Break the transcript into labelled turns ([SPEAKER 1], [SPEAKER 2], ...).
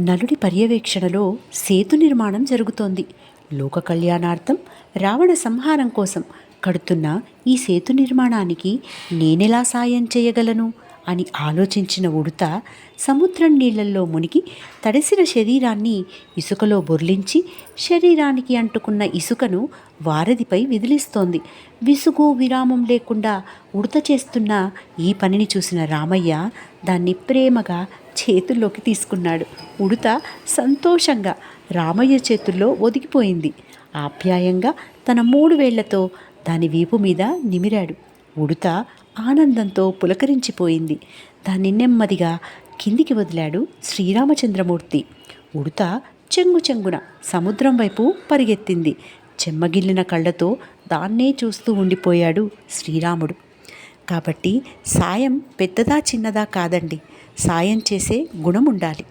[SPEAKER 1] నలుడి పర్యవేక్షణలో సేతు నిర్మాణం జరుగుతోంది. లోక కళ్యాణార్థం రావణ సంహారం కోసం కడుతున్న ఈ సేతు నిర్మాణానికి నేనెలా సాయం చేయగలను అని ఆలోచించిన ఉడుత సముద్రం నీళ్లలో మునిగి తడిసిన శరీరాన్ని ఇసుకలో బొర్లించి శరీరానికి అంటుకున్న ఇసుకను వారధిపై విదిలిస్తోంది. విసుగు విరామం లేకుండా ఉడత చేస్తున్న ఈ పనిని చూసిన రామయ్య దాన్ని ప్రేమగా చేతుల్లోకి తీసుకున్నాడు. ఉడత సంతోషంగా రామయ్య చేతుల్లో ఒదిగిపోయింది. ఆప్యాయంగా తన 3 వేళ్లతో దాని వీపు మీద నిమిరాడు. ఉడత ఆనందంతో పులకరించిపోయింది. దాన్ని నెమ్మదిగా కిందికి వదిలాడు శ్రీరామచంద్రమూర్తి. ఉడత చెంగు చెంగున సముద్రం వైపు పరిగెత్తింది. చెమ్మగిల్లిన కళ్ళతో దాన్నే చూస్తూ ఉండిపోయాడు శ్రీరాముడు. కాబట్టి సాయం పెద్దదా చిన్నదా కాదండి, సాయం చేసే గుణం ఉండాలి.